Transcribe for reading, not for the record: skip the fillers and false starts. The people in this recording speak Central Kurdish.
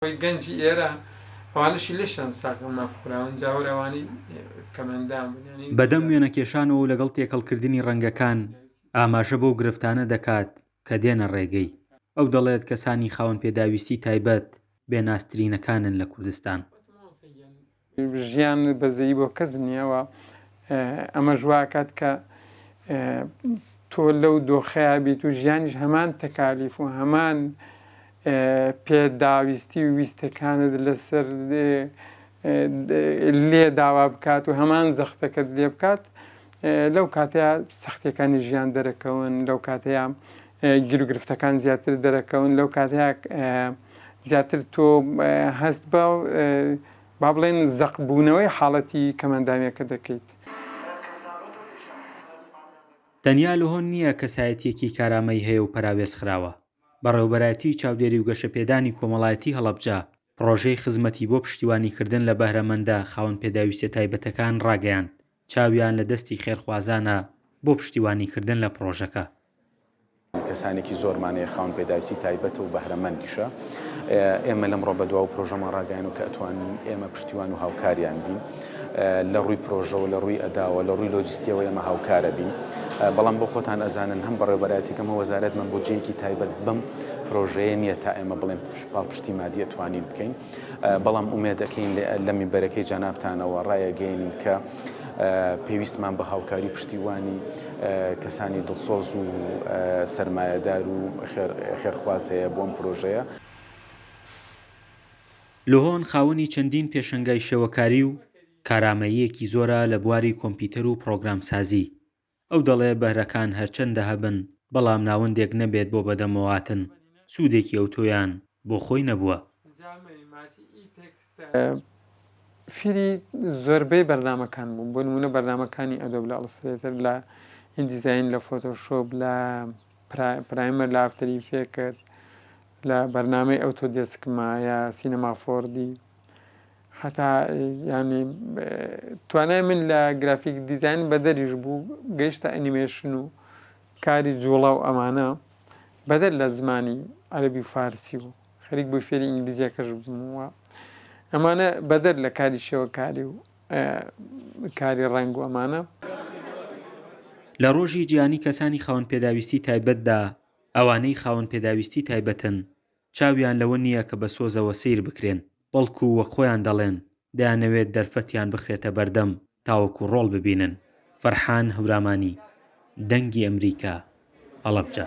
گەنجی ئێرە ئەوانشی لێشان ساکەم نافخراون جاوەڕێوانی کەمەندان بەدەم وێنەکێشانەوە لەگەڵ تێکەڵکردنی ڕەنگەکان ئاماژە بۆ گرفتانە دەکات کە دێنە ڕێگەی. ئەو دەڵێت کەسانی خاوەن پێداویستی تایبەت بێناسترینەکانن لە کوردستان. ژیان بەزەیی بۆ کەس نییەوە ئەمە ژواکات کە تۆ لەو دۆخەیە بیت و ژیانیش هەمان تەکالیف و هەمان پێداویستی و ویستەکانت لەسەر لێ داوا بکات و هەمان زەختەکەت لێ بکات لەو کاتەیە سەختیەکانی ژیان دەرەکەون، لەو کاتەیە گیرروگرفتەکان زیاتر دەرەکەون، لەو کاتەیە زیاتر تۆ هەست بە با بڵێن زەقبوونەوەی حاڵەتی کەمەندامیەکە دەکەیت. تەنیا لەهۆن نییە کەسایەتیەکی کارامەی هەیە و پەراوێزخراوە. بەڕێوەبەرایەتی چاودێری و گەشەپێدانی کۆمەڵایەتی هەڵەبجە پڕۆژەی خزمەتی بۆ پشتیوانیکردن لە بەهرەمەندە خاوەن پێداویستیە تایبەتەکان ڕاگەیاند چاویان لە دەستی خێرخوازانە بۆ پشتیوانیکردن لە پڕۆژەکە. کەسانێکی زۆرمانەیە خاوەن پێداویستی تایبەتە و بەهرەمەندیشە. ئێمە لەمڕۆ بەدواو پرۆژەمە ڕاگەیان و کە ئەتوانین ئێمە پشتیوان و هاوکاریان بین لە ڕووی پرۆژەوە، لە ڕووی ئەداوە، لە ڕووی لۆجستیەوە ئێمە هاوکارە بین. بەڵام بۆ خۆتان ئەزانن هەم بەڕێوەبەرایەتیکەمە وەزارەت من بۆ جێیەکی تایبەت بم پرۆژەیە نییە تا ئێمە بڵێن پاڵپشتی مادی ئەتوانین بکەین. بەڵام ئومێد دەکەین لە میبەرەکەی جانابتانەوە ڕایەگەینین کە پێویستمان بە هاوکاری پشتیوانی کەسانی دڵسۆز و سەرمایەدار و خێرخواز هەیە بۆم پرۆژەیە. لۆهۆن خاوەنی چەندین پێشەنگای شێوەکاری و کارامەییەکی زۆرە لە بواری کۆمپیوتەر و پرۆگرامسازی. ئەو دەڵێ بەهرەکان هەرچەندە هەبن بەڵام ناوەندێک نەبێت بۆ بەدەمەواتن سوودێکی ئەو تۆیان بۆ خۆی نەبووە. فیری زۆربەی بەرنامەکان بوو، بۆ نمونە بەرنامەکانی ئەدۆب لە ئەڵسترێتر، لە ئیندیزاین، لە فۆتۆشۆپ، لە پرایمەر، لە ئافتەر ئیفێکت، لە بەرنامەی ئەوتۆدێسکمە یا سینەما فۆردی، حتا ینی توانای من لە گرافیک دیزاین بەدەریش بوو گەیشتە ئەنیمێشن و کاری جوڵە و ئەمانە بەدەر لە زمانی عەرەبی و فارسی و خەریک بووی فێری ئینگلیزیەکەش بوومەوە. ئەمانە بەدەر لە کاری شێوەکاری و کاری ڕنگ و ئەمانە. لە ڕۆژی جیهانی کەسانی خاوەن پێداویستی تایبەتدا ئەوانەی خاوەن پێداویستی تایبەتن چاویان لەوە نییە کە بە سۆزەوە سیر بکرێن، بەڵکو وەک خۆیان دەڵێن دەیانەوێت دەرفەتیان بخرێتە بەردەم تاوەکو ڕۆڵ ببینن. فەرحان هەورامانی، دەنگی ئەمریکا، هەڵەبجە.